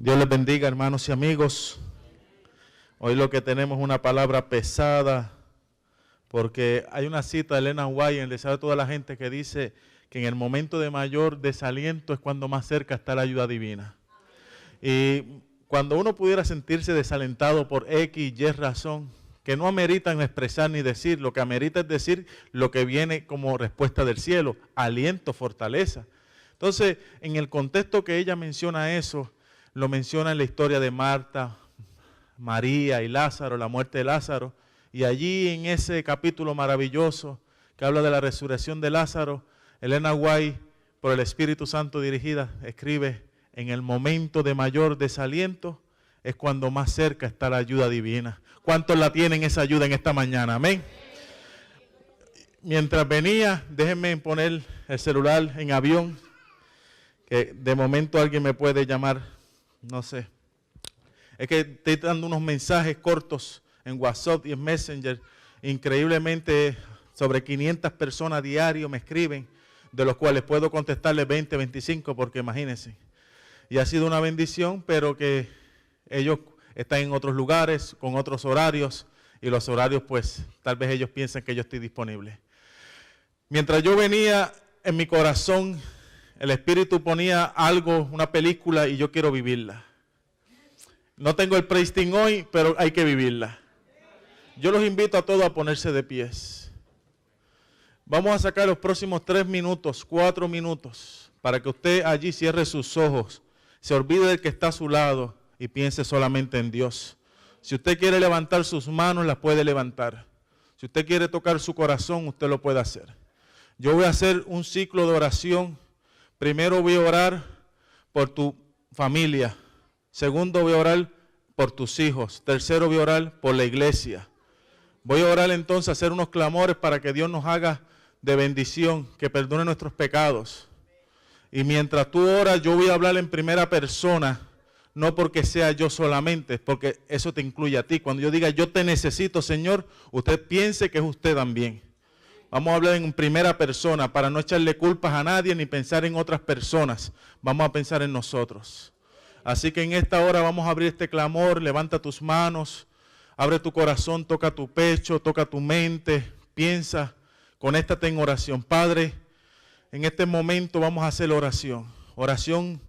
Dios les bendiga, hermanos y amigos. Hoy lo que tenemos es una palabra pesada, porque hay una cita de Elena White en el Deseo de toda la gente que dice que en el momento de mayor desaliento es cuando más cerca está la ayuda divina. Y cuando uno pudiera sentirse desalentado por X y Y razón, que no ameritan expresar ni decir, lo que amerita es decir lo que viene como respuesta del cielo, aliento, fortaleza. Entonces, en el contexto que ella menciona eso, lo menciona en la historia de Marta, María y Lázaro, la muerte de Lázaro, y allí en ese capítulo maravilloso que habla de la resurrección de Lázaro, Elena White, por el Espíritu Santo dirigida, escribe: en el momento de mayor desaliento es cuando más cerca está la ayuda divina. ¿Cuántos la tienen esa ayuda en esta mañana? Amén. Mientras venía, déjenme poner el celular en avión, que de momento alguien me puede llamar, no sé. Es que estoy dando unos mensajes cortos en WhatsApp y en Messenger. Increíblemente, sobre 500 personas diario me escriben, de los cuales puedo contestarles 20, 25, porque imagínense. Y ha sido una bendición, pero que ellos están en otros lugares, con otros horarios, y los horarios, pues, tal vez ellos piensan que yo estoy disponible. Mientras yo venía, en mi corazón, el Espíritu ponía algo, una película, y yo quiero vivirla. No tengo el prestín hoy, pero hay que vivirla. Yo los invito a todos a ponerse de pies. Vamos a sacar los próximos 3 minutos, 4 minutos, para que usted allí cierre sus ojos, se olvide del que está a su lado y piense solamente en Dios. Si usted quiere levantar sus manos, las puede levantar. Si usted quiere tocar su corazón, usted lo puede hacer. Yo voy a hacer un ciclo de oración. Primero voy a orar por tu familia. Segundo voy a orar por tus hijos. Tercero voy a orar por la iglesia. Voy a orar entonces, hacer unos clamores para que Dios nos haga de bendición, que perdone nuestros pecados. Y mientras tú oras, yo voy a hablar en primera persona, no porque sea yo solamente, porque eso te incluye a ti. Cuando yo diga yo te necesito, Señor, usted piense que es usted también. Vamos a hablar en primera persona para no echarle culpas a nadie ni pensar en otras personas. Vamos a pensar en nosotros. Así que en esta hora vamos a abrir este clamor. Levanta tus manos, abre tu corazón, toca tu pecho, toca tu mente, piensa, conéctate en oración. Padre, en este momento vamos a hacer oración. Oración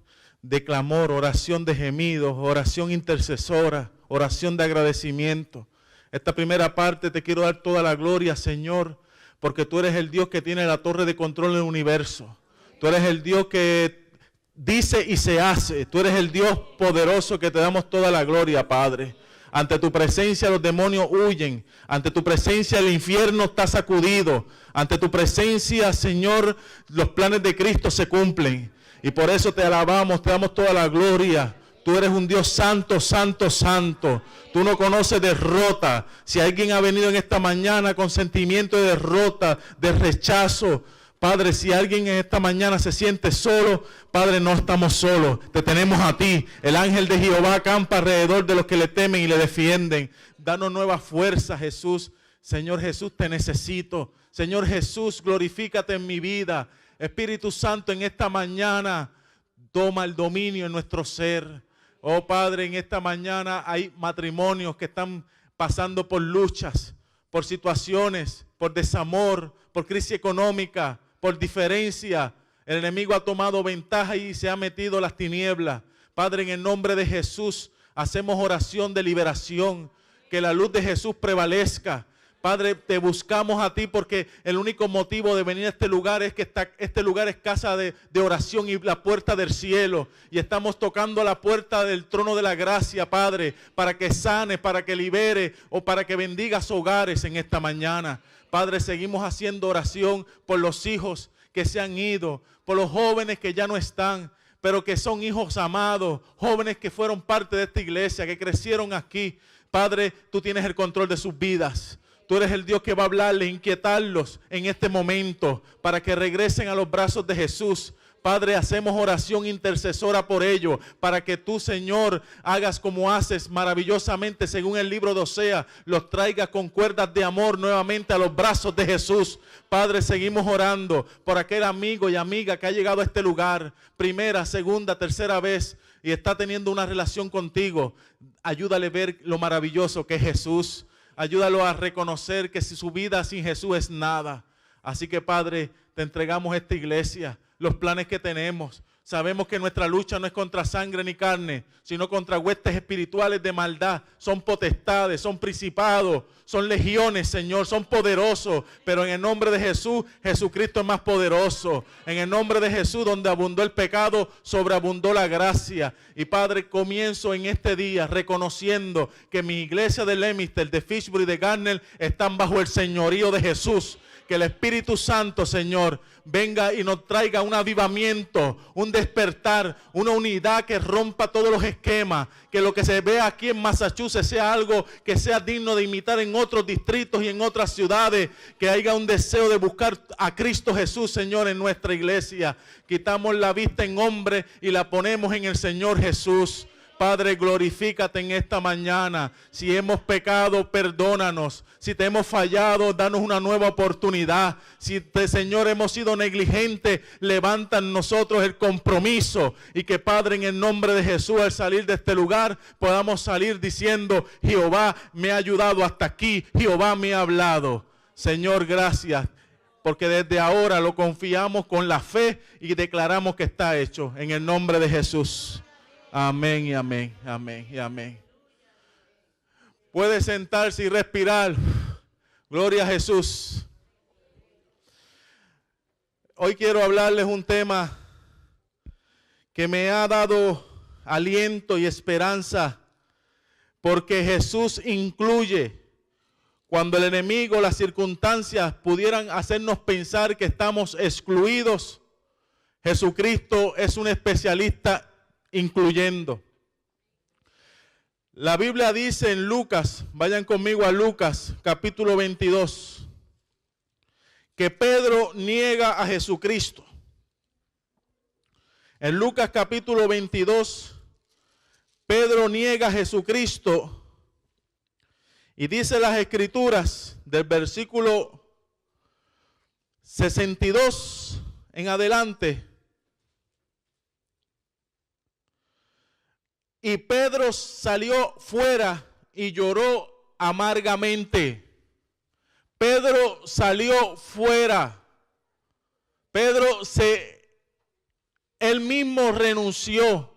de clamor, oración de gemidos, oración intercesora, oración de agradecimiento. Esta primera parte te quiero dar toda la gloria, Señor, porque tú eres el Dios que tiene la torre de control del universo. Tú eres el Dios que dice y se hace. Tú eres el Dios poderoso que te damos toda la gloria, Padre. Ante tu presencia los demonios huyen. Ante tu presencia el infierno está sacudido. Ante tu presencia, Señor, los planes de Cristo se cumplen. Y por eso te alabamos, te damos toda la gloria. Tú eres un Dios santo, santo, santo. Tú no conoces derrota. Si alguien ha venido en esta mañana con sentimiento de derrota, de rechazo, Padre, si alguien en esta mañana se siente solo, Padre, no estamos solos. Te tenemos a ti. El ángel de Jehová acampa alrededor de los que le temen y le defienden. Danos nueva fuerza, Jesús. Señor Jesús, te necesito. Señor Jesús, glorifícate en mi vida. Espíritu Santo, en esta mañana, toma el dominio en nuestro ser. Oh Padre, en esta mañana hay matrimonios que están pasando por luchas, por situaciones, por desamor, por crisis económica, por diferencia. El enemigo ha tomado ventaja y se ha metido las tinieblas. Padre, en el nombre de Jesús, hacemos oración de liberación, que la luz de Jesús prevalezca. Padre, te buscamos a ti porque el único motivo de venir a este lugar es que este lugar es casa de oración y la puerta del cielo. Y estamos tocando la puerta del trono de la gracia, Padre, para que sane, para que libere o para que bendigas hogares en esta mañana. Padre, seguimos haciendo oración por los hijos que se han ido, por los jóvenes que ya no están, pero que son hijos amados, jóvenes que fueron parte de esta iglesia, que crecieron aquí. Padre, tú tienes el control de sus vidas. Tú eres el Dios que va a hablarles, inquietarlos en este momento para que regresen a los brazos de Jesús, Padre, hacemos oración intercesora por ellos, para que tú, Señor, hagas como haces maravillosamente según el libro de Oseas, los traigas con cuerdas de amor nuevamente a los brazos de Jesús. Padre, seguimos orando por aquel amigo y amiga que ha llegado a este lugar, primera, segunda, tercera vez, y está teniendo una relación contigo. Ayúdale a ver lo maravilloso que es Jesús. Ayúdalo a reconocer que si su vida sin Jesús es nada. Así que, Padre, te entregamos esta iglesia, los planes que tenemos. Sabemos que nuestra lucha no es contra sangre ni carne, sino contra huestes espirituales de maldad. Son potestades, son principados, son legiones, Señor, son poderosos. Pero en el nombre de Jesús, Jesucristo es más poderoso. En el nombre de Jesús, donde abundó el pecado, sobreabundó la gracia. Y Padre, comienzo en este día reconociendo que mi iglesia de Leominster, de Fishbury, de Garner, están bajo el señorío de Jesús. Que el Espíritu Santo, Señor, venga y nos traiga un avivamiento, un despertar, una unidad que rompa todos los esquemas. Que lo que se ve aquí en Massachusetts sea algo que sea digno de imitar en otros distritos y en otras ciudades. Que haya un deseo de buscar a Cristo Jesús, Señor, en nuestra iglesia. Quitamos la vista en hombre y la ponemos en el Señor Jesús. Padre, glorifícate en esta mañana. Si hemos pecado, perdónanos. Si te hemos fallado, danos una nueva oportunidad. Si, Señor, hemos sido negligentes, levanta en nosotros el compromiso. Y que, Padre, en el nombre de Jesús, al salir de este lugar, podamos salir diciendo: Jehová me ha ayudado hasta aquí, Jehová me ha hablado. Señor, gracias. Porque desde ahora lo confiamos con la fe y declaramos que está hecho. En el nombre de Jesús. Amén y amén, amén y amén. Puede sentarse y respirar. Gloria a Jesús. Hoy quiero hablarles un tema que me ha dado aliento y esperanza, porque Jesús incluye. Cuando el enemigo, las circunstancias pudieran hacernos pensar que estamos excluidos, Jesucristo es un especialista incluyendo. La Biblia dice en Lucas, vayan conmigo a Lucas capítulo 22, que Pedro niega a Jesucristo. En Lucas capítulo 22, Pedro niega a Jesucristo y dice las Escrituras del versículo 62 en adelante. Y Pedro salió fuera y lloró amargamente. Pedro salió fuera. Él mismo renunció.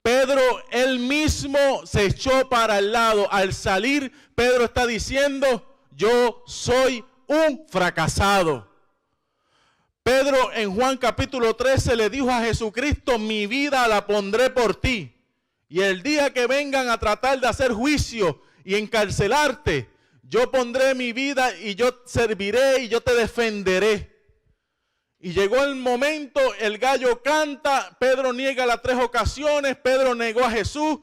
Pedro, él mismo se echó para el lado. Al salir, Pedro está diciendo: yo soy un fracasado. Pedro en Juan capítulo 13 le dijo a Jesucristo: mi vida la pondré por ti. Y el día que vengan a tratar de hacer juicio y encarcelarte, yo pondré mi vida y yo serviré y yo te defenderé. Y llegó el momento, el gallo canta, Pedro niega las 3 ocasiones, Pedro negó a Jesús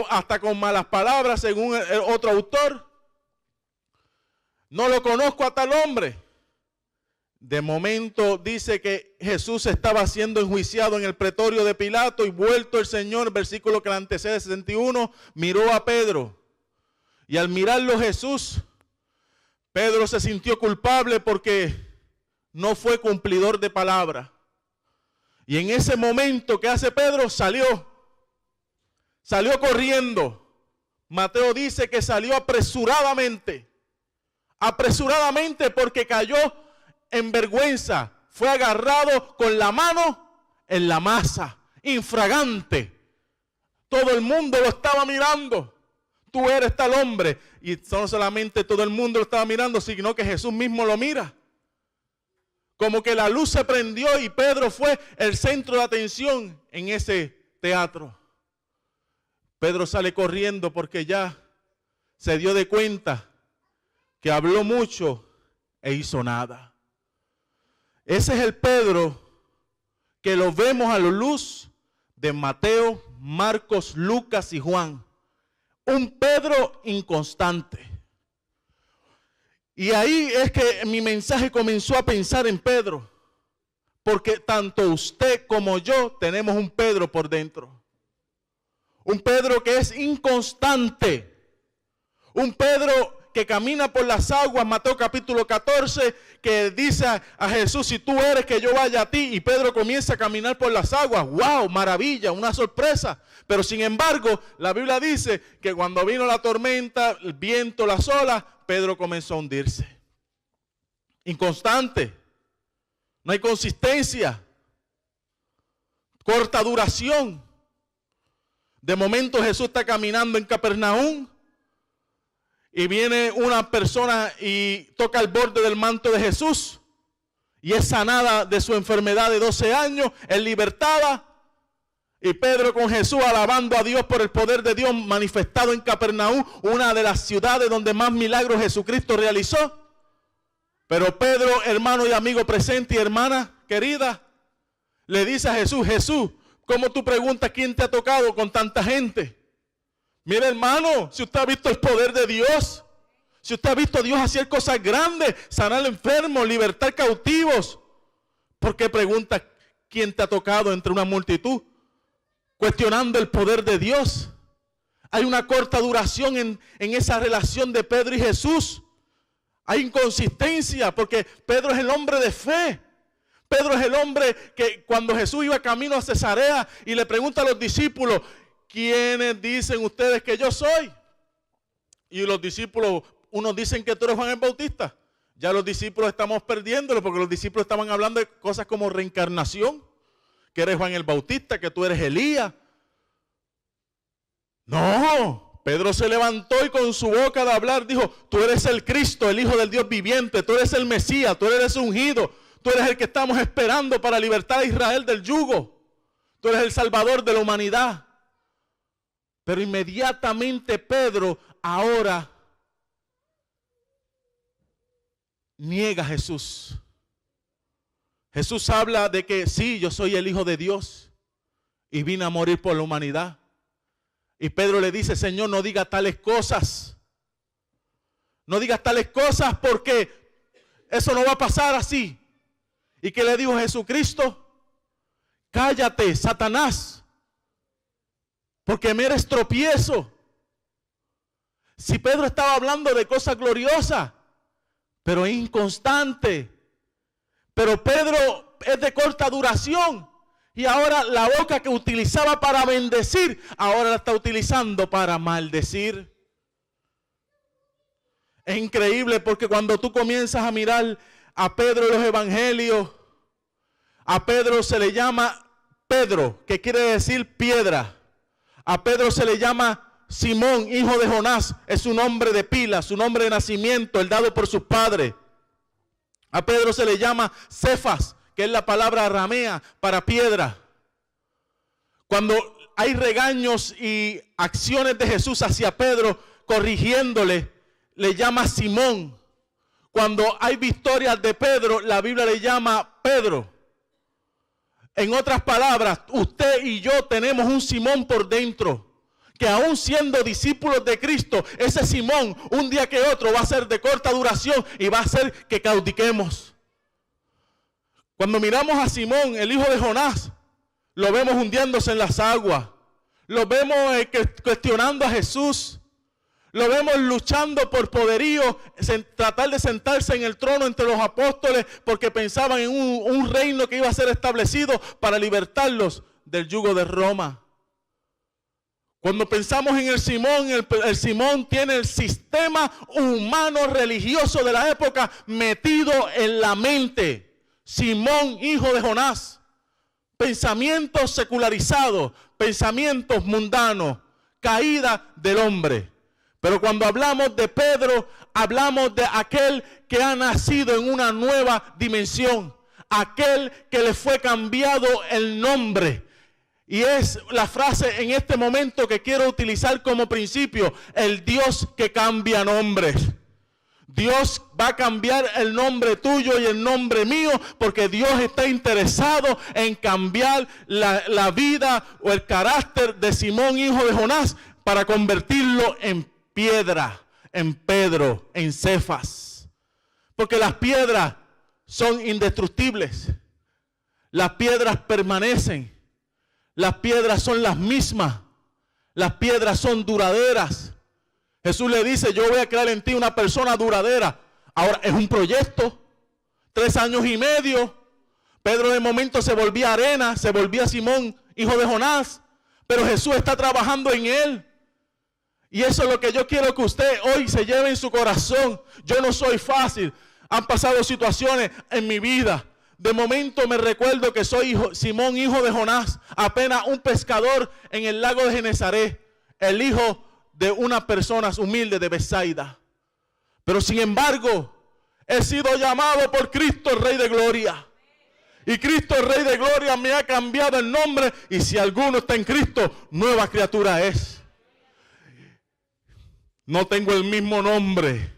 hasta con malas palabras, según el otro autor. No lo conozco a tal hombre. De momento dice que Jesús estaba siendo enjuiciado en el pretorio de Pilato y vuelto el Señor, versículo que le antecede 61, miró a Pedro. Y al mirarlo Jesús, Pedro se sintió culpable porque no fue cumplidor de palabra. Y en ese momento, ¿qué hace Pedro? Salió corriendo. Mateo dice que salió apresuradamente porque cayó en vergüenza, fue agarrado con la mano en la masa, infragante. Todo el mundo lo estaba mirando. Tú eres tal hombre. Y no solamente todo el mundo lo estaba mirando, sino que Jesús mismo lo mira. Como que la luz se prendió y Pedro fue el centro de atención en ese teatro. Pedro sale corriendo porque ya se dio de cuenta que habló mucho e hizo nada. Ese es el Pedro que lo vemos a la luz de Mateo, Marcos, Lucas y Juan. Un Pedro inconstante. Y ahí es que mi mensaje comenzó a pensar en Pedro. Porque tanto usted como yo tenemos un Pedro por dentro. Un Pedro que es inconstante. Un Pedro que camina por las aguas, Mateo capítulo 14, que dice a Jesús, si tú eres, que yo vaya a ti. Y Pedro comienza a caminar por las aguas. ¡Wow! Maravilla, una sorpresa. Pero sin embargo, la Biblia dice que cuando vino la tormenta, el viento, las olas, Pedro comenzó a hundirse. Inconstante. No hay consistencia. Corta duración. De momento Jesús está caminando en Capernaum y viene una persona y toca el borde del manto de Jesús y es sanada de su enfermedad de 12 años, es libertada. Y Pedro con Jesús alabando a Dios por el poder de Dios manifestado en Capernaum, una de las ciudades donde más milagros Jesucristo realizó. Pero Pedro, hermano y amigo presente y hermana querida, le dice a Jesús, Jesús, ¿cómo tú preguntas quién te ha tocado con tanta gente? Mira, hermano, si usted ha visto el poder de Dios, si usted ha visto a Dios hacer cosas grandes, sanar enfermos, libertar cautivos, ¿por qué pregunta quién te ha tocado entre una multitud? Cuestionando el poder de Dios. Hay una corta duración en esa relación de Pedro y Jesús. Hay inconsistencia porque Pedro es el hombre de fe. Pedro es el hombre que cuando Jesús iba camino a Cesarea y le pregunta a los discípulos, ¿quiénes dicen ustedes que yo soy? Y los discípulos, unos dicen que tú eres Juan el Bautista. Ya los discípulos estamos perdiéndolo porque los discípulos estaban hablando de cosas como reencarnación, que eres Juan el Bautista, que tú eres Elías. No, Pedro se levantó y con su boca de hablar dijo, tú eres el Cristo, el Hijo del Dios viviente, tú eres el Mesías, tú eres ungido, tú eres el que estamos esperando para libertar a Israel del yugo, tú eres el Salvador de la humanidad. Pero inmediatamente Pedro ahora niega a Jesús. Jesús habla de que sí, yo soy el Hijo de Dios y vine a morir por la humanidad. Y Pedro le dice, Señor, no digas tales cosas. No digas tales cosas porque eso no va a pasar así. ¿Y qué le dijo Jesucristo? Cállate, Satanás, porque me eres tropiezo. Si Pedro estaba hablando de cosas gloriosas, pero inconstante. Pero Pedro es de corta duración. Y ahora la boca que utilizaba para bendecir, ahora la está utilizando para maldecir. Es increíble porque cuando tú comienzas a mirar a Pedro en los evangelios, a Pedro se le llama Pedro, que quiere decir piedra. A Pedro se le llama Simón, hijo de Jonás, es su nombre de pila, su nombre de nacimiento, el dado por sus padres. A Pedro se le llama Cefas, que es la palabra aramea para piedra. Cuando hay regaños y acciones de Jesús hacia Pedro, corrigiéndole, le llama Simón. Cuando hay victorias de Pedro, la Biblia le llama Pedro. En otras palabras, usted y yo tenemos un Simón por dentro, que aún siendo discípulos de Cristo, ese Simón, un día que otro, va a ser de corta duración y va a hacer que claudiquemos. Cuando miramos a Simón, el hijo de Jonás, lo vemos hundiéndose en las aguas. Lo vemos cuestionando a Jesús. Lo vemos luchando por poderío, tratar de sentarse en el trono entre los apóstoles porque pensaban en un reino que iba a ser establecido para libertarlos del yugo de Roma. Cuando pensamos en el Simón, el Simón tiene el sistema humano religioso de la época metido en la mente. Simón, hijo de Jonás, pensamientos secularizados, pensamientos mundanos, caída del hombre. Pero cuando hablamos de Pedro, hablamos de aquel que ha nacido en una nueva dimensión, aquel que le fue cambiado el nombre. Y es la frase en este momento que quiero utilizar como principio, el Dios que cambia nombres. Dios va a cambiar el nombre tuyo y el nombre mío porque Dios está interesado en cambiar la vida o el carácter de Simón, hijo de Jonás, para convertirlo en piedra, en Pedro, en Cefas. Porque las piedras son indestructibles. las piedras permanecen. Las piedras son las mismas. Las piedras son duraderas. Jesús le dice, yo voy a crear en ti una persona duradera. Ahora, es un proyecto. 3 años y medio. Pedro de momento se volvía arena, se volvía Simón, hijo de Jonás. Pero Jesús está trabajando en él. Y eso es lo que yo quiero que usted hoy se lleve en su corazón. Yo no soy fácil. Han pasado situaciones en mi vida. De momento me recuerdo que soy Simón, hijo de Jonás, apenas un pescador en el lago de Genesaret, el hijo de unas personas humildes de Betsaida. Pero sin embargo, he sido llamado por Cristo, el Rey de Gloria. Y Cristo, el Rey de Gloria, me ha cambiado el nombre. Y si alguno está en Cristo, nueva criatura es. No tengo el mismo nombre.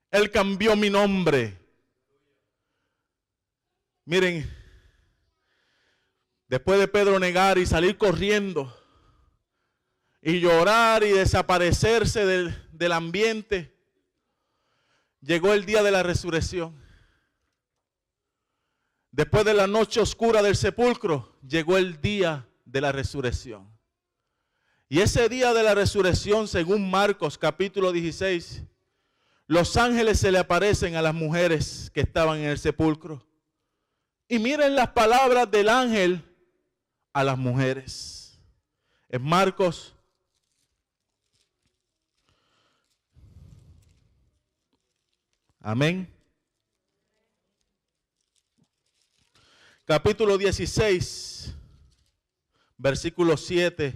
Él cambió mi nombre. Miren, después de Pedro negar y salir corriendo y llorar y desaparecerse del ambiente, llegó el día de la resurrección. Después de la noche oscura del sepulcro, llegó el día de la resurrección. Y ese día de la resurrección, según Marcos capítulo 16, los ángeles se le aparecen a las mujeres que estaban en el sepulcro. Y miren las palabras del ángel a las mujeres. En Marcos amén. Capítulo 16, versículo 7.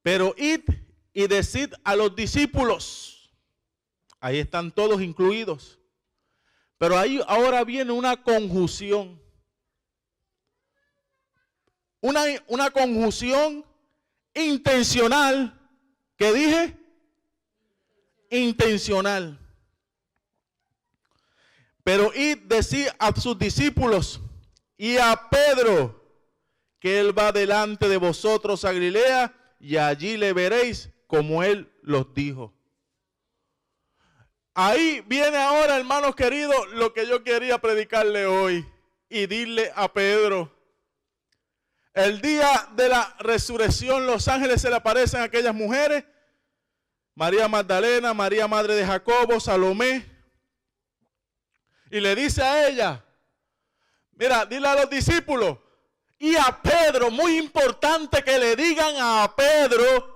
Pero id y decid a los discípulos. Ahí están todos incluidos. Pero ahí ahora viene una conjunción. Una conjunción intencional. ¿Qué dije? Intencional. Pero id decir a sus discípulos y a Pedro que él va delante de vosotros a Galilea y allí le veréis como él los dijo. Ahí viene ahora, hermanos queridos, lo que yo quería predicarle hoy y dile a Pedro. El día de la resurrección, los ángeles se le aparecen a aquellas mujeres. María Magdalena, María madre de Jacobo, Salomé. Y le dice a ella, mira, dile a los discípulos y a Pedro, muy importante que le digan a Pedro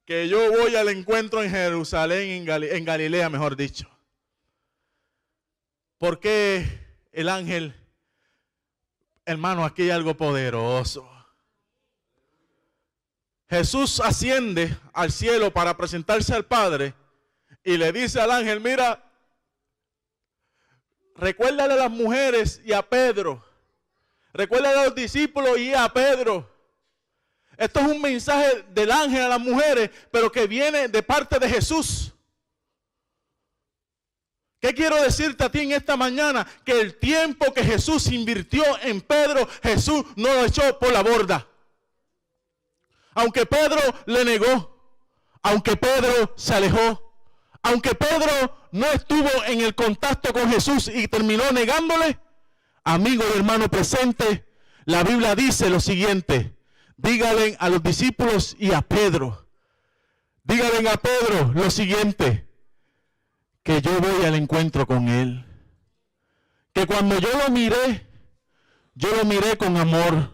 que yo voy al encuentro en Jerusalén, en Galilea, mejor dicho. Porque el ángel, hermano, aquí hay algo poderoso. Jesús asciende al cielo para presentarse al Padre y le dice al ángel, mira, recuérdale a las mujeres y a Pedro, recuérdale a los discípulos y a Pedro. Esto es un mensaje del ángel a las mujeres, pero que viene de parte de Jesús. ¿Qué quiero decirte a ti en esta mañana? Que el tiempo que Jesús invirtió en Pedro, Jesús no lo echó por la borda. Aunque Pedro le negó, aunque Pedro se alejó, aunque Pedro no estuvo en el contacto con Jesús y terminó negándole, amigo y hermano presente, la Biblia dice lo siguiente. Díganle a los discípulos y a Pedro. Díganle a Pedro lo siguiente. Que yo voy al encuentro con él. Que cuando yo lo miré con amor.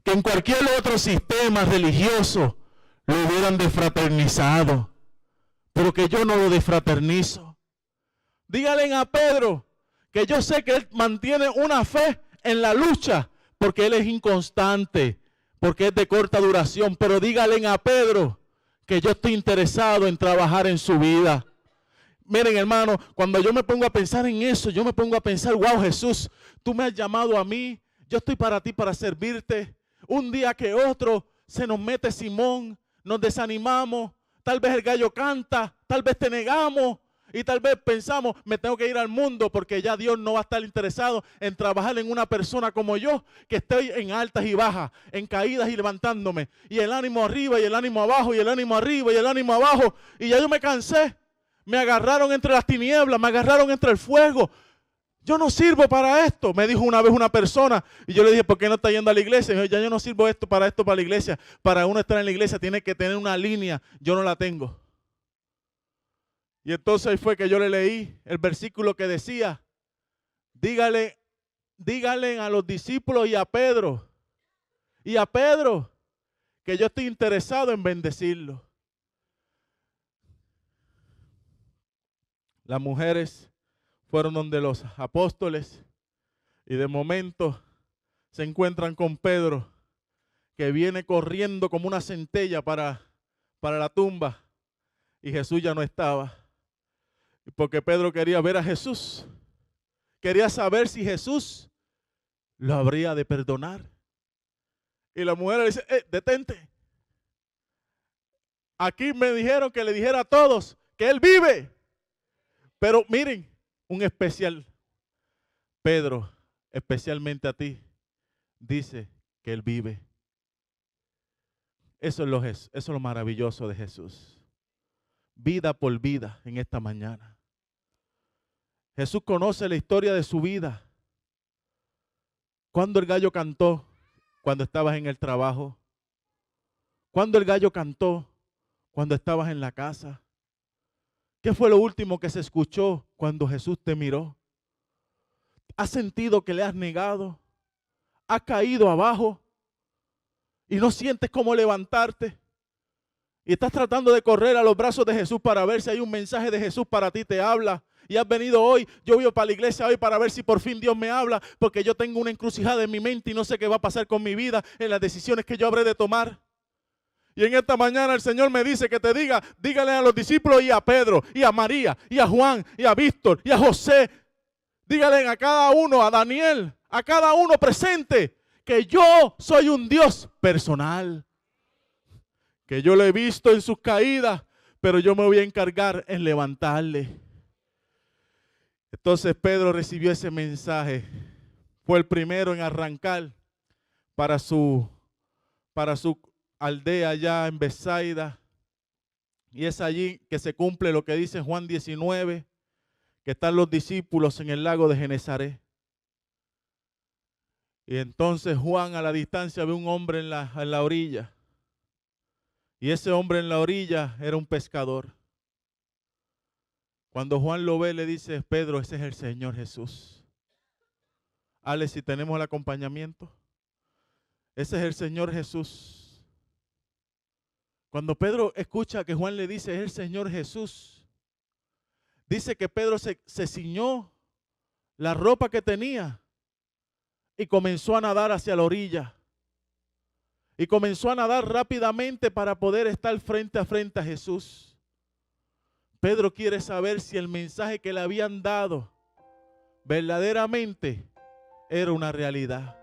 Que en cualquier otro sistema religioso lo hubieran desfraternizado. Pero que yo no lo desfraternizo. Díganle a Pedro que yo sé que él mantiene una fe en la lucha. Porque él es inconstante. Porque es de corta duración, pero díganle a Pedro que yo estoy interesado en trabajar en su vida. Miren, hermano, cuando yo me pongo a pensar en eso, yo me pongo a pensar, wow, Jesús, tú me has llamado a mí, yo estoy para ti, para servirte. Un día que otro se nos mete Simón, nos desanimamos, tal vez el gallo canta, tal vez te negamos, Y tal vez pensamos, me tengo que ir al mundo porque ya Dios no va a estar interesado en trabajar en una persona como yo, que estoy en altas y bajas, en caídas y levantándome. Y el ánimo arriba y el ánimo abajo y el ánimo arriba y el ánimo abajo. Y ya yo me cansé. Me agarraron entre las tinieblas, me agarraron entre el fuego. Yo no sirvo para esto, me dijo una vez una persona. Y yo le dije, ¿por qué no está yendo a la iglesia? Y me dijo, ya yo no sirvo para la iglesia. Para uno estar en la iglesia tiene que tener una línea. Yo no la tengo. Y entonces ahí fue que yo le leí el versículo que decía, díganle a los discípulos y a Pedro, que yo estoy interesado en bendecirlo. Las mujeres fueron donde los apóstoles y de momento se encuentran con Pedro, que viene corriendo como una centella para la tumba, y Jesús ya no estaba. Porque Pedro quería ver a Jesús. Quería saber si Jesús lo habría de perdonar. Y la mujer le dice, detente. Aquí me dijeron que le dijera a todos que Él vive. Pero miren, un especial, Pedro, especialmente a ti, dice que Él vive. Eso es lo maravilloso de Jesús. Vida por vida en esta mañana. Jesús conoce la historia de su vida. Cuando el gallo cantó, cuando estabas en el trabajo. Cuando el gallo cantó, cuando estabas en la casa. ¿Qué fue lo último que se escuchó cuando Jesús te miró? ¿Has sentido que le has negado? ¿Has caído abajo y no sientes cómo levantarte? Y estás tratando de correr a los brazos de Jesús para ver si hay un mensaje de Jesús para ti, te habla. Y has venido hoy, yo voy para la iglesia hoy para ver si por fin Dios me habla, porque yo tengo una encrucijada en mi mente y no sé qué va a pasar con mi vida, en las decisiones que yo habré de tomar. Y en esta mañana el Señor me dice que te diga, dígale a los discípulos y a Pedro, y a María, y a Juan, y a Víctor, y a José. Dígale a cada uno, a Daniel, a cada uno presente, que yo soy un Dios personal. Que yo le he visto en sus caídas, pero yo me voy a encargar en levantarle. Entonces Pedro recibió ese mensaje. Fue el primero en arrancar para su aldea allá en Betsaida. Y es allí que se cumple lo que dice Juan 19, que están los discípulos en el lago de Genesaret. Y entonces Juan a la distancia ve un hombre en la orilla. Y ese hombre en la orilla era un pescador. Cuando Juan lo ve, le dice, Pedro, ese es el Señor Jesús. Alex, si tenemos el acompañamiento. Ese es el Señor Jesús. Cuando Pedro escucha que Juan le dice, es el Señor Jesús, dice que Pedro se ciñó la ropa que tenía y comenzó a nadar hacia la orilla. Y comenzó a nadar rápidamente para poder estar frente a Jesús. Pedro quiere saber si el mensaje que le habían dado verdaderamente era una realidad.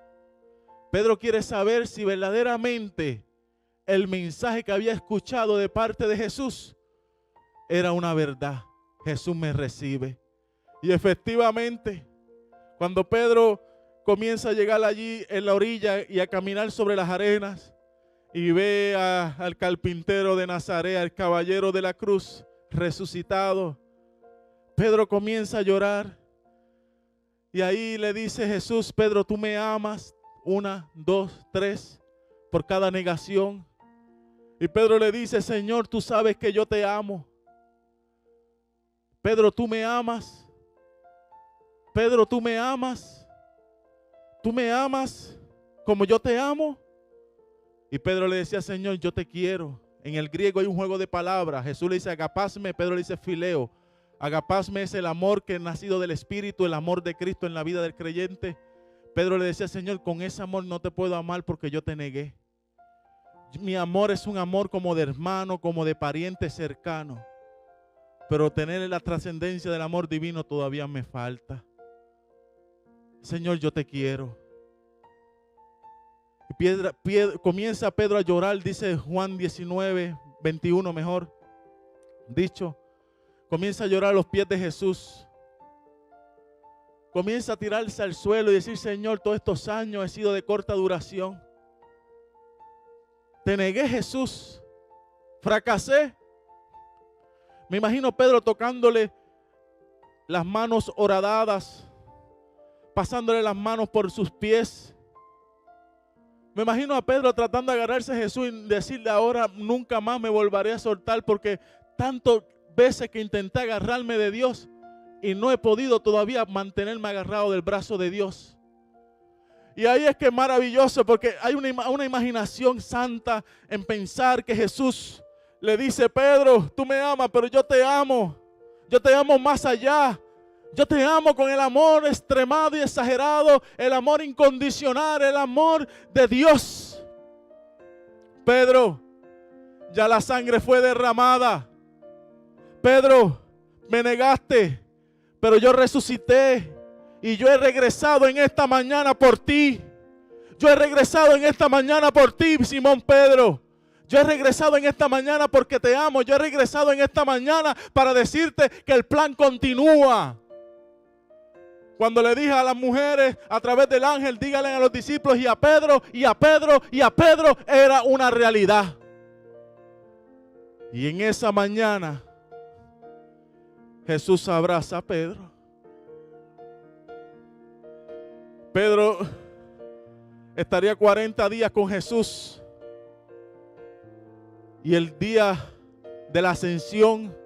Pedro quiere saber si verdaderamente el mensaje que había escuchado de parte de Jesús era una verdad. Jesús me recibe. Y efectivamente, cuando Pedro comienza a llegar allí en la orilla y a caminar sobre las arenas y ve al carpintero de Nazaret, al caballero de la cruz resucitado, Pedro comienza a llorar y ahí le dice Jesús, Pedro, tú me amas, 1, 2, 3, por cada negación. Y Pedro le dice, Señor, tú sabes que yo te amo. Pedro, tú me amas. Pedro, tú me amas. ¿Tú me amas como yo te amo? Y Pedro le decía, Señor, yo te quiero. En el griego hay un juego de palabras. Jesús le dice agapasme, Pedro le dice fileo. Agapasme es el amor que es nacido del Espíritu, el amor de Cristo en la vida del creyente. Pedro le decía, Señor, con ese amor no te puedo amar porque yo te negué. Mi amor es un amor como de hermano, como de pariente cercano. Pero tener la trascendencia del amor divino todavía me falta. Señor, yo te quiero. Comienza Pedro a llorar, dice Juan 19, 21 mejor dicho. Comienza a llorar a los pies de Jesús. Comienza a tirarse al suelo y decir, Señor, todos estos años he sido de corta duración. Te negué, Jesús. Fracasé. Me imagino a Pedro tocándole las manos horadadas, pasándole las manos por sus pies. Me imagino a Pedro tratando de agarrarse a Jesús y decirle, ahora nunca más me volveré a soltar, porque tantas veces que intenté agarrarme de Dios y no he podido todavía mantenerme agarrado del brazo de Dios. Y ahí es que es maravilloso, porque hay una imaginación santa en pensar que Jesús le dice, Pedro, tú me amas, pero yo te amo. Yo te amo más allá. Yo te amo con el amor extremado y exagerado, el amor incondicional, el amor de Dios. Pedro, ya la sangre fue derramada. Pedro, me negaste, pero yo resucité y yo he regresado en esta mañana por ti. Yo he regresado en esta mañana por ti, Simón Pedro. Yo he regresado en esta mañana porque te amo. Yo he regresado en esta mañana para decirte que el plan continúa. Cuando le dije a las mujeres a través del ángel, díganle a los discípulos y a Pedro, y a Pedro, y a Pedro, era una realidad. Y en esa mañana Jesús abraza a Pedro. Pedro estaría 40 días con Jesús. Y el día de la ascensión,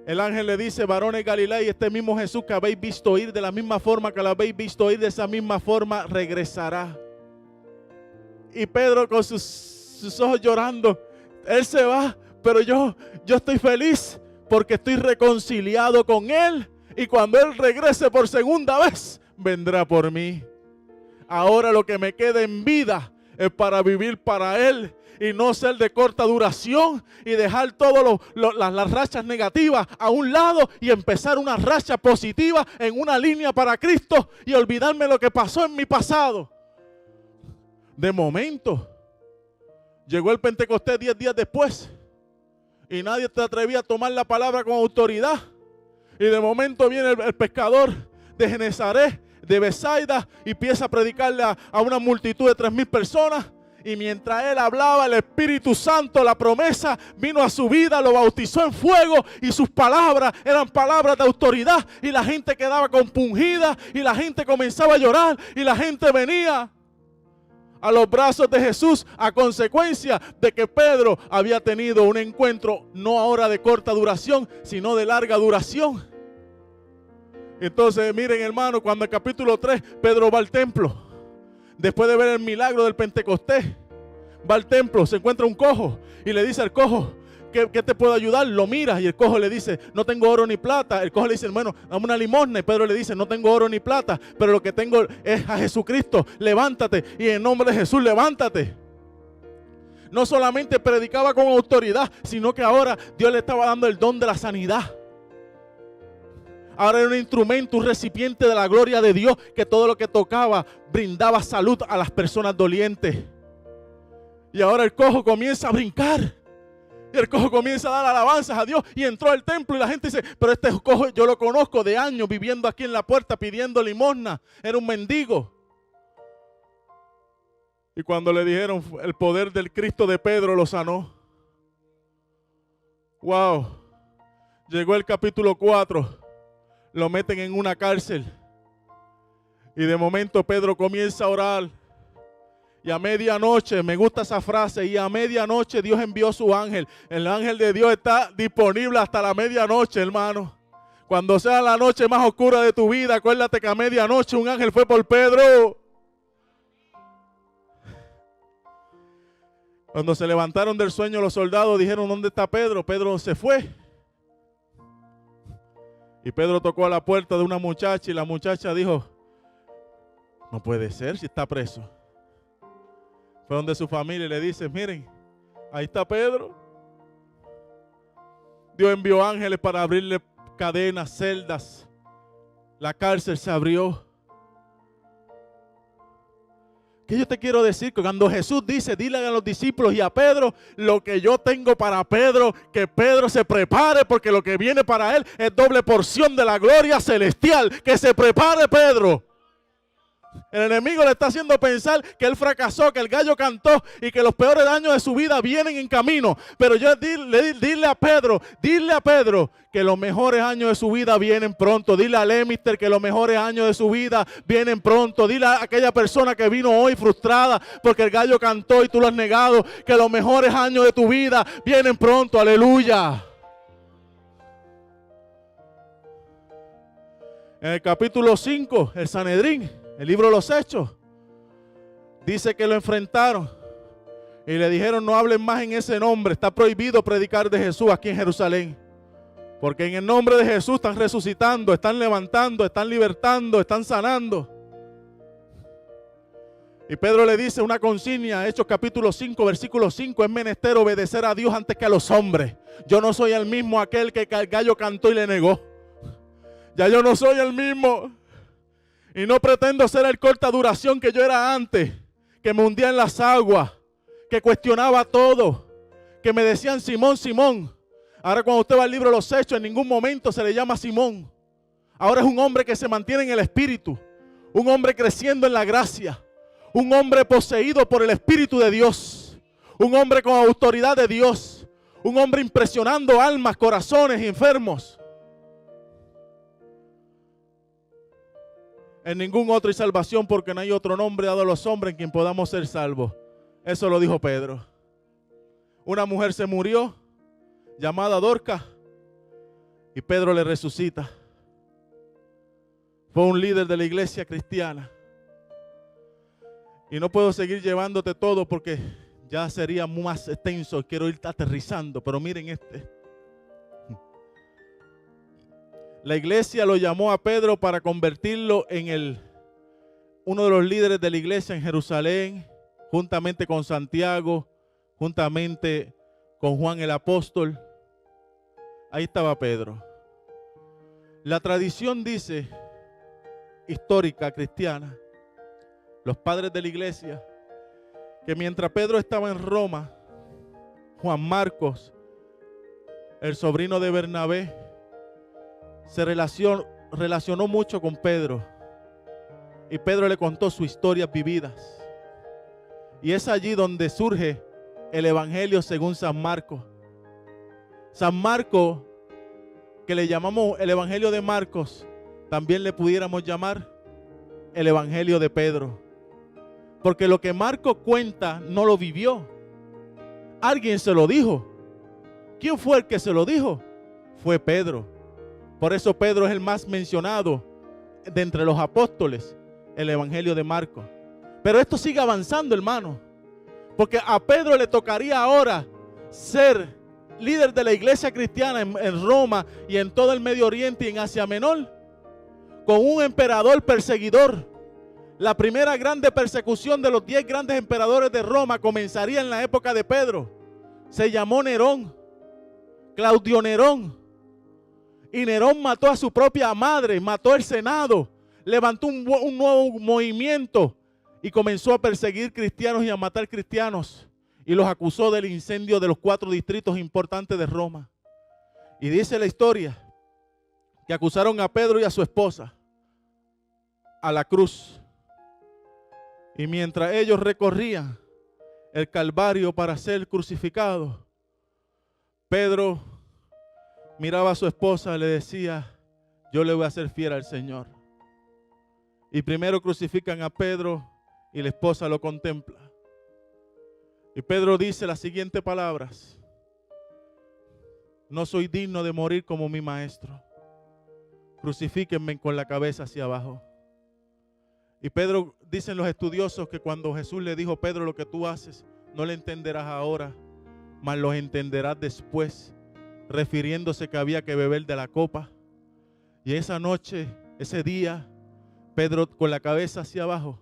el ángel le dice, varones Galilea, y este mismo Jesús que habéis visto ir, de la misma forma que lo habéis visto ir, de esa misma forma regresará. Y Pedro con sus ojos llorando, él se va, pero yo estoy feliz porque estoy reconciliado con él. Y cuando él regrese por segunda vez, vendrá por mí. Ahora lo que me queda en vida es para vivir para él y no ser de corta duración y dejar todas las rachas negativas a un lado y empezar una racha positiva en una línea para Cristo y olvidarme lo que pasó en mi pasado. De momento, llegó el Pentecostés 10 días después y nadie te atrevía a tomar la palabra con autoridad. Y de momento viene el pescador de Genezaret, de Besaida, y empieza a predicarle a una multitud de 3,000 personas. Y mientras él hablaba, el Espíritu Santo, la promesa, vino a su vida, lo bautizó en fuego y sus palabras eran palabras de autoridad. Y la gente quedaba compungida y la gente comenzaba a llorar y la gente venía a los brazos de Jesús a consecuencia de que Pedro había tenido un encuentro no ahora de corta duración, sino de larga duración. Entonces miren, hermano, cuando en el capítulo 3 Pedro va al templo, después de ver el milagro del Pentecostés, va al templo, se encuentra un cojo y le dice al cojo, ¿qué te puedo ayudar? Lo mira y el cojo le dice, no tengo oro ni plata. El cojo le dice, bueno, dame una limosna. Y Pedro le dice, no tengo oro ni plata, pero lo que tengo es a Jesucristo. Levántate y en nombre de Jesús levántate. No solamente predicaba con autoridad, sino que ahora Dios le estaba dando el don de la sanidad. Ahora era un instrumento, un recipiente de la gloria de Dios, que todo lo que tocaba brindaba salud a las personas dolientes. Y ahora el cojo comienza a brincar. Y el cojo comienza a dar alabanzas a Dios y entró al templo y la gente dice, pero este cojo yo lo conozco de años viviendo aquí en la puerta pidiendo limosna. Era un mendigo. Y cuando le dijeron el poder del Cristo de Pedro lo sanó. Wow. Llegó el capítulo 4. Lo meten en una cárcel. Y de momento Pedro comienza a orar. Y a medianoche, me gusta esa frase, y a medianoche Dios envió su ángel. El ángel de Dios está disponible hasta la medianoche, hermano. Cuando sea la noche más oscura de tu vida, acuérdate que a medianoche un ángel fue por Pedro. Cuando se levantaron del sueño los soldados dijeron, ¿dónde está Pedro? Pedro se fue. Y Pedro tocó a la puerta de una muchacha y la muchacha dijo, no puede ser si está preso. Fue donde su familia y le dice, miren, ahí está Pedro. Dios envió ángeles para abrirle cadenas, celdas. La cárcel se abrió. ¿Qué yo te quiero decir? Que cuando Jesús dice, dile a los discípulos y a Pedro, lo que yo tengo para Pedro, que Pedro se prepare porque lo que viene para él es doble porción de la gloria celestial. Que se prepare Pedro. El enemigo le está haciendo pensar que él fracasó, que el gallo cantó y que los peores años de su vida vienen en camino. Pero yo dile a Pedro que los mejores años de su vida vienen pronto. Dile a Lemister que los mejores años de su vida vienen pronto. Dile a aquella persona que vino hoy frustrada porque el gallo cantó y tú lo has negado, que los mejores años de tu vida vienen pronto. Aleluya. En el capítulo 5, el Sanedrín, el libro de los Hechos, dice que lo enfrentaron y le dijeron: no hablen más en ese nombre, está prohibido predicar de Jesús aquí en Jerusalén, porque en el nombre de Jesús están resucitando, están levantando, están libertando, están sanando. Y Pedro le dice una consigna, Hechos capítulo 5, versículo 5, es menester obedecer a Dios antes que a los hombres. Yo no soy el mismo aquel que el gallo cantó y le negó. Ya yo no soy el mismo. Y no pretendo ser el corta duración que yo era antes, que me hundía en las aguas, que cuestionaba todo, que me decían Simón, Simón. Ahora cuando usted va al libro de los Hechos, en ningún momento se le llama Simón. Ahora es un hombre que se mantiene en el Espíritu, un hombre creciendo en la gracia, un hombre poseído por el Espíritu de Dios, un hombre con autoridad de Dios, un hombre impresionando almas, corazones enfermos. En ningún otro hay salvación, porque no hay otro nombre dado a los hombres en quien podamos ser salvos. Eso lo dijo Pedro. Una mujer se murió, llamada Dorcas, y Pedro le resucita. Fue un líder de la iglesia cristiana. Y no puedo seguir llevándote todo porque ya sería más extenso. Quiero ir aterrizando, pero miren este. La iglesia lo llamó a Pedro para convertirlo en uno de los líderes de la iglesia en Jerusalén, juntamente con Santiago, juntamente con Juan el apóstol. Ahí estaba Pedro. La tradición dice, histórica, cristiana, los padres de la iglesia, que mientras Pedro estaba en Roma, Juan Marcos, el sobrino de Bernabé, se relacionó mucho con Pedro, y Pedro le contó sus historias vividas, y es allí donde surge el evangelio según San Marcos. San Marcos, que le llamamos el evangelio de Marcos, también le pudiéramos llamar el evangelio de Pedro, porque lo que Marcos cuenta no lo vivió, alguien se lo dijo. ¿Quién fue el que se lo dijo? Fue Pedro. Por eso Pedro es el más mencionado de entre los apóstoles, el evangelio de Marcos. Pero esto sigue avanzando, hermano, porque a Pedro le tocaría ahora ser líder de la iglesia cristiana en Roma y en todo el Medio Oriente y en Asia Menor, con un emperador perseguidor. La primera grande persecución de los 10 grandes emperadores de Roma comenzaría en la época de Pedro. Se llamó Nerón, Claudio Nerón. Y Nerón mató a su propia madre, mató el Senado, levantó un nuevo movimiento y comenzó a perseguir cristianos y a matar cristianos. Y los acusó del incendio de los 4 distritos importantes de Roma. Y dice la historia que acusaron a Pedro y a su esposa a la cruz. Y mientras ellos recorrían el Calvario para ser crucificados, Pedro miraba a su esposa y le decía: yo le voy a ser fiel al Señor. Y primero crucifican a Pedro y la esposa lo contempla. Y Pedro dice las siguientes palabras: no soy digno de morir como mi maestro. Crucifíquenme con la cabeza hacia abajo. Y Pedro, dicen los estudiosos, que cuando Jesús le dijo: Pedro, lo que tú haces no le entenderás ahora, mas lo entenderás después, refiriéndose que había que beber de la copa. Y esa noche, ese día, Pedro, con la cabeza hacia abajo,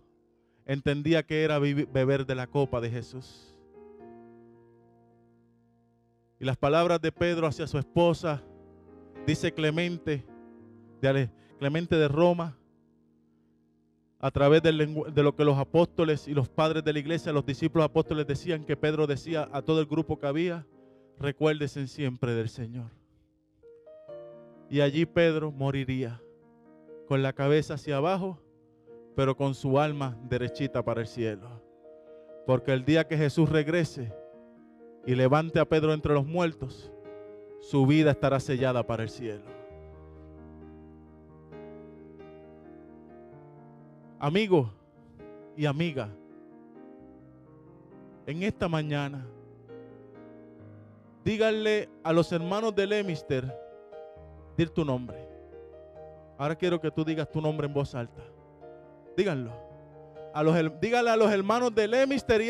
entendía que era beber de la copa de Jesús. Y las palabras de Pedro hacia su esposa, dice Clemente de Roma, a través de lo que los apóstoles y los padres de la iglesia, los discípulos apóstoles decían, que Pedro decía a todo el grupo que había: recuérdense siempre del Señor. Y allí Pedro moriría, con la cabeza hacia abajo, pero con su alma derechita para el cielo. Porque el día que Jesús regrese y levante a Pedro entre los muertos, su vida estará sellada para el cielo. Amigo y amiga, en esta mañana, díganle a los hermanos de Leominster, dir tu nombre. Ahora quiero que tú digas tu nombre en voz alta. Díganlo. Díganle a los hermanos de Leominster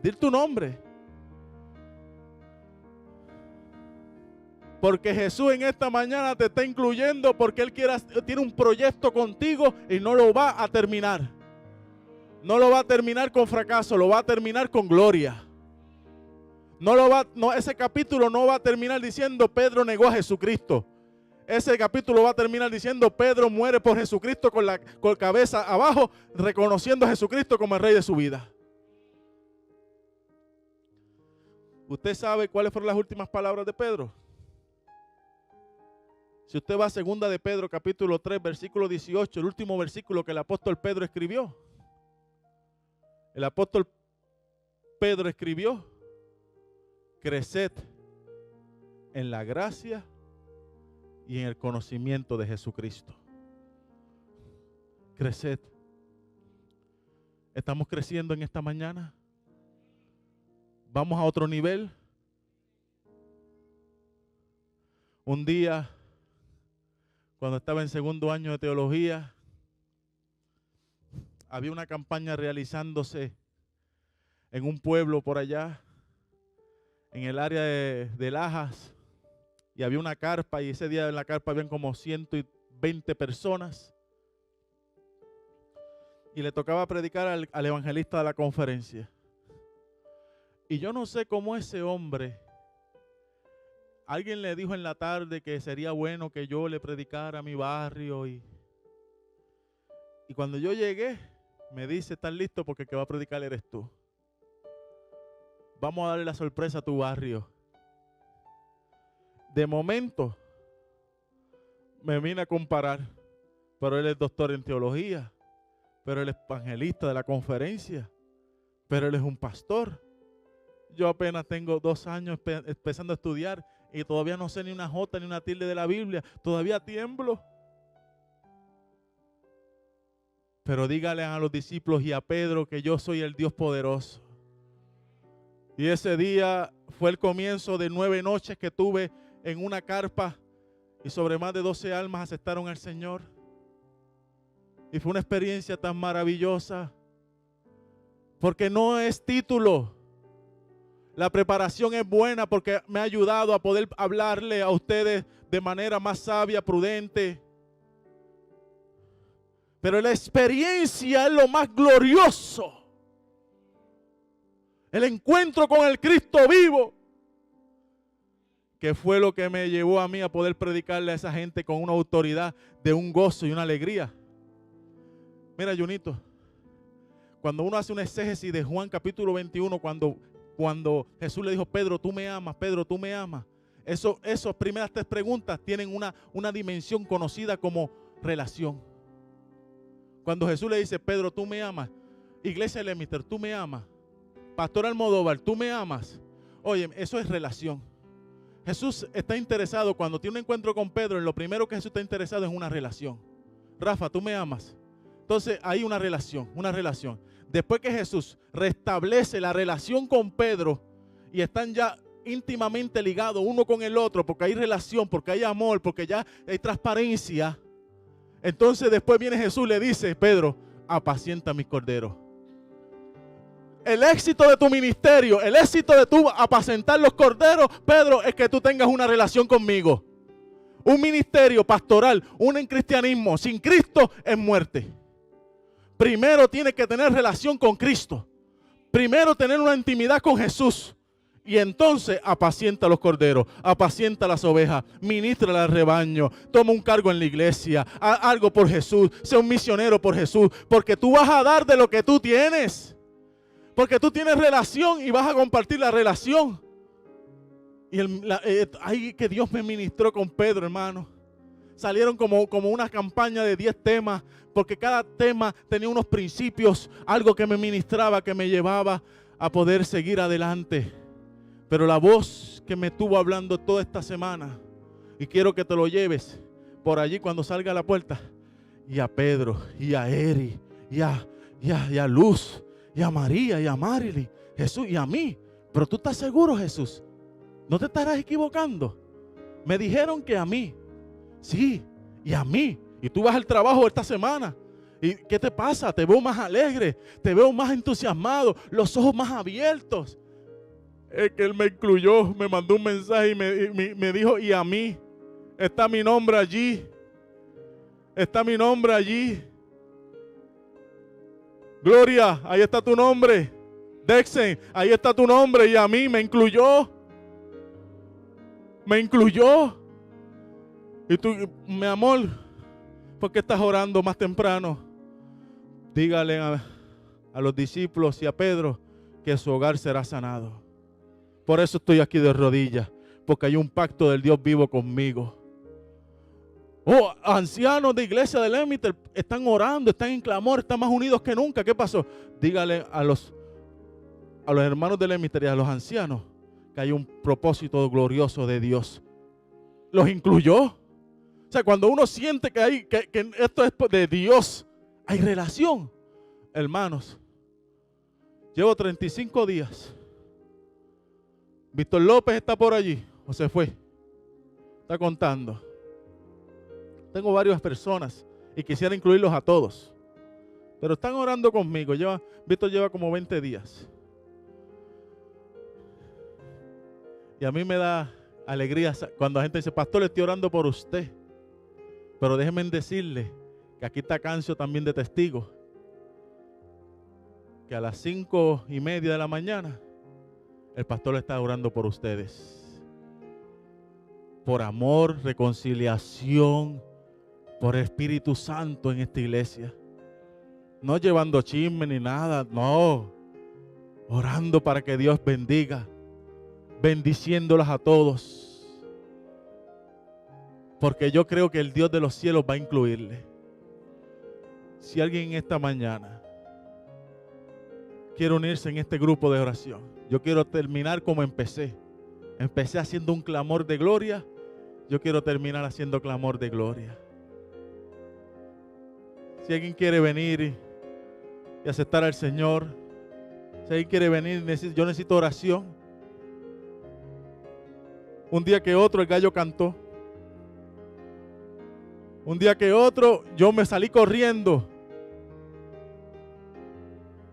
dir tu nombre. Porque Jesús en esta mañana te está incluyendo, porque Él tiene un proyecto contigo y no lo va a terminar. No lo va a terminar con fracaso, lo va a terminar con gloria. Ese capítulo no va a terminar diciendo Pedro negó a Jesucristo. Ese capítulo va a terminar diciendo Pedro muere por Jesucristo con cabeza abajo, reconociendo a Jesucristo como el Rey de su vida. ¿Usted sabe cuáles fueron las últimas palabras de Pedro? Si usted va a 2 de Pedro capítulo 3 versículo 18, el último versículo que el apóstol Pedro escribió. El apóstol Pedro escribió: creced en la gracia y en el conocimiento de Jesucristo. Creced. ¿Estamos creciendo en esta mañana? ¿Vamos a otro nivel? Un día, cuando estaba en segundo año de teología, había una campaña realizándose en un pueblo por allá, en el área de Lajas, y había una carpa, y ese día en la carpa habían como 120 personas, y le tocaba predicar al evangelista de la conferencia. Y yo no sé cómo ese hombre, alguien le dijo en la tarde que sería bueno que yo le predicara a mi barrio, y cuando yo llegué, me dice: ¿estás listo? Porque el que va a predicar eres tú. Vamos a darle la sorpresa a tu barrio. De momento, me vine a comparar, pero él es doctor en teología, pero él es evangelista de la conferencia, pero él es un pastor. Yo apenas tengo 2 años empezando a estudiar y todavía no sé ni una jota ni una tilde de la Biblia, todavía tiemblo. Pero díganle a los discípulos y a Pedro que yo soy el Dios poderoso. Y ese día fue el comienzo de 9 noches que tuve en una carpa, y sobre más de 12 almas aceptaron al Señor. Y fue una experiencia tan maravillosa, porque no es título. La preparación es buena porque me ha ayudado a poder hablarle a ustedes de manera más sabia, prudente. Pero la experiencia es lo más glorioso. El encuentro con el Cristo vivo, que fue lo que me llevó a mí a poder predicarle a esa gente con una autoridad, de un gozo y una alegría. Mira, Junito, cuando uno hace un exégesis de Juan capítulo 21, cuando Jesús le dijo: Pedro, tú me amas, Pedro, tú me amas. Esas primeras 3 preguntas tienen una dimensión conocida como relación. Cuando Jesús le dice: Pedro, tú me amas. Iglesia Leominster, tú me amas. Pastor Almodóvar, tú me amas. Oye, eso es relación. Jesús está interesado, cuando tiene un encuentro con Pedro, en lo primero que Jesús está interesado es una relación. Rafa, tú me amas. Entonces hay una relación, una relación. Después que Jesús restablece la relación con Pedro y están ya íntimamente ligados uno con el otro, porque hay relación, porque hay amor, porque ya hay transparencia. Entonces después viene Jesús y le dice: Pedro, apacienta mis corderos. El éxito de tu ministerio, el éxito de tu apacentar los corderos, Pedro, es que tú tengas una relación conmigo. Un ministerio pastoral, un cristianismo sin Cristo es muerte. Primero tienes que tener relación con Cristo. Primero tener una intimidad con Jesús. Y entonces apacienta los corderos, apacienta las ovejas, ministra al rebaño, toma un cargo en la iglesia, haz algo por Jesús, sea un misionero por Jesús, porque tú vas a dar de lo que tú tienes. Porque tú tienes relación y vas a compartir la relación. Y ahí que Dios me ministró con Pedro, hermano. Salieron como una campaña de 10 temas, porque cada tema tenía unos principios, algo que me ministraba, que me llevaba a poder seguir adelante. Pero la voz que me estuvo hablando toda esta semana, y quiero que te lo lleves por allí cuando salga a la puerta, y a Pedro, y a Eri, y a Luz, y a María, y a Marily, Jesús, y a mí. Pero tú estás seguro, Jesús, ¿no te estarás equivocando? Me dijeron que a mí. Sí, y a mí. Y tú vas al trabajo esta semana. ¿Y qué te pasa? Te veo más alegre, te veo más entusiasmado, los ojos más abiertos. Es que él me incluyó, me mandó un mensaje y me dijo, y a mí, está mi nombre allí. Está mi nombre allí. Gloria, ahí está tu nombre. Dexen, ahí está tu nombre, y a mí me incluyó. Me incluyó. Y tú, mi amor, ¿por qué estás orando más temprano? Dígale a los discípulos y a Pedro que su hogar será sanado. Por eso estoy aquí de rodillas, porque hay un pacto del Dios vivo conmigo. Oh, ancianos de iglesia de Lemiter están orando, están en clamor, están más unidos que nunca. ¿Qué pasó? Dígale a los hermanos de Lemiter y a los ancianos que hay un propósito glorioso de Dios. Los incluyó. O sea, cuando uno siente que esto es de Dios, hay relación. Hermanos, llevo 35 días. Víctor López está por allí, o se fue. Está contando. Tengo varias personas y quisiera incluirlos a todos. Pero están orando conmigo. Víctor lleva como 20 días. Y a mí me da alegría cuando la gente dice, pastor, le estoy orando por usted. Pero déjenme decirle que aquí está Cancio también de testigo. Que a las 5:30 de la mañana el pastor está orando por ustedes. Por amor, reconciliación, por el Espíritu Santo en esta iglesia. No llevando chisme ni nada, no. Orando para que Dios bendiga, bendiciéndolas a todos. Porque yo creo que el Dios de los cielos va a incluirle. Si alguien esta mañana quiere unirse en este grupo de oración, yo quiero terminar como empecé. Empecé haciendo un clamor de gloria. Yo quiero terminar haciendo clamor de gloria. Si alguien quiere venir y aceptar al Señor, si alguien quiere venir, yo necesito oración. Un día que otro el gallo cantó. Un día que otro yo me salí corriendo.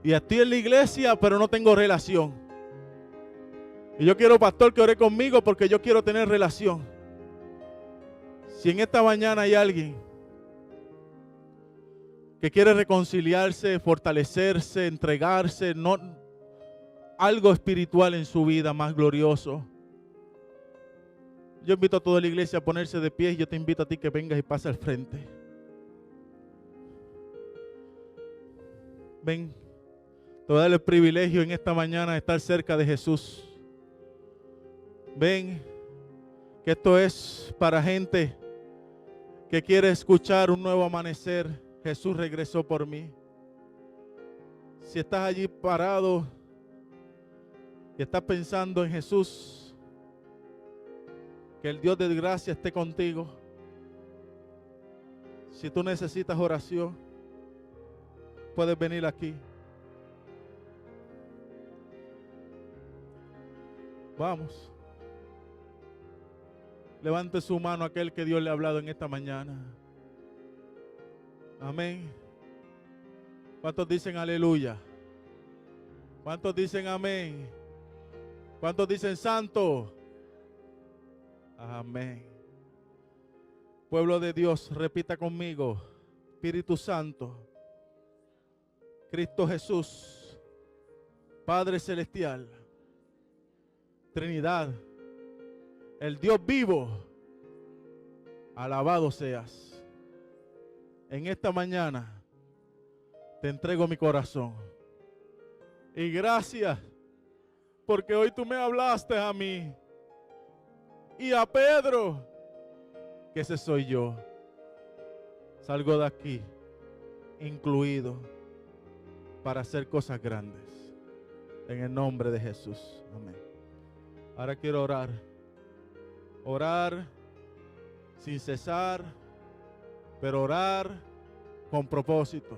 Y estoy en la iglesia, pero no tengo relación. Y yo quiero, pastor, que ore conmigo porque yo quiero tener relación. Si en esta mañana hay alguien que quiere reconciliarse, fortalecerse, entregarse, algo espiritual en su vida más glorioso, yo invito a toda la iglesia a ponerse de pie y yo te invito a ti que vengas y pases al frente. Ven, te voy a dar el privilegio en esta mañana de estar cerca de Jesús. Ven, que esto es para gente que quiere escuchar un nuevo amanecer. Jesús regresó por mí. Si estás allí parado y estás pensando en Jesús, que el Dios de gracia esté contigo. Si tú necesitas oración, puedes venir aquí. Vamos. Levante su mano a aquel que Dios le ha hablado en esta mañana. Amén. ¿Cuántos dicen aleluya? ¿Cuántos dicen amén? ¿Cuántos dicen santo? Amén. Pueblo de Dios, repita conmigo. Espíritu Santo, Cristo Jesús, Padre Celestial, Trinidad, el Dios vivo, alabado seas. En esta mañana te entrego mi corazón. Y gracias, porque hoy tú me hablaste a mí y a Pedro, que ese soy yo. Salgo de aquí incluido para hacer cosas grandes. En el nombre de Jesús. Amén. Ahora quiero orar. Orar sin cesar, pero orar con propósito.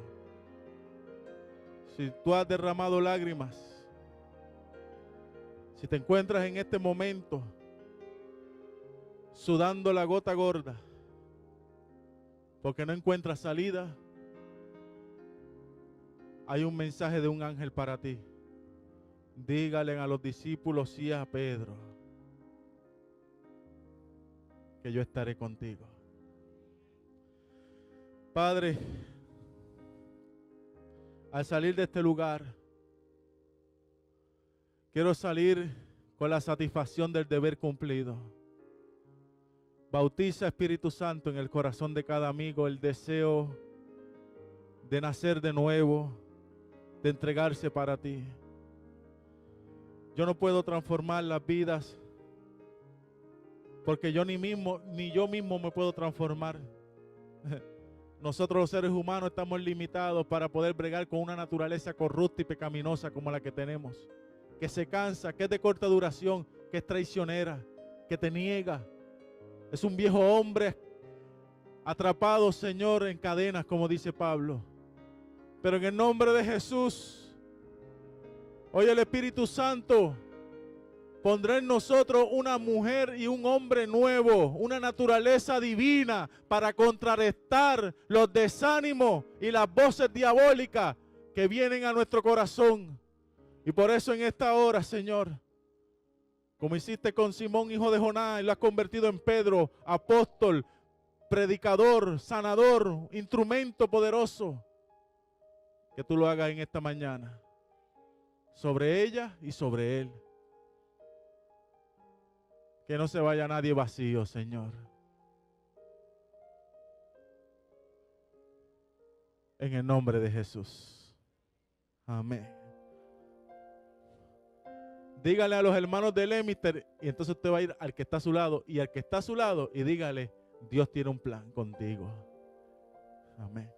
Si tú has derramado lágrimas, si te encuentras en este momento sudando la gota gorda, porque no encuentras salida, hay un mensaje de un ángel para ti. Dígale a los discípulos y a Pedro que yo estaré contigo. Padre, al salir de este lugar, quiero salir con la satisfacción del deber cumplido. Bautiza, Espíritu Santo, en el corazón de cada amigo el deseo de nacer de nuevo, de entregarse para ti. Yo no puedo transformar las vidas porque ni yo mismo me puedo transformar. Nosotros los seres humanos estamos limitados para poder bregar con una naturaleza corrupta y pecaminosa como la que tenemos, que se cansa, que es de corta duración, que es traicionera, que te niega. Es un viejo hombre atrapado, Señor, en cadenas, como dice Pablo. Pero en el nombre de Jesús, hoy el Espíritu Santo pondrá en nosotros una mujer y un hombre nuevo, una naturaleza divina para contrarrestar los desánimos y las voces diabólicas que vienen a nuestro corazón. Y por eso en esta hora, Señor, como hiciste con Simón, hijo de Jonás, y lo has convertido en Pedro, apóstol, predicador, sanador, instrumento poderoso, que tú lo hagas en esta mañana, sobre ella y sobre él. Que no se vaya nadie vacío, Señor. En el nombre de Jesús. Amén. Dígale a los hermanos del Emister, y entonces usted va a ir al que está a su lado, y al que está a su lado, y dígale, Dios tiene un plan contigo. Amén.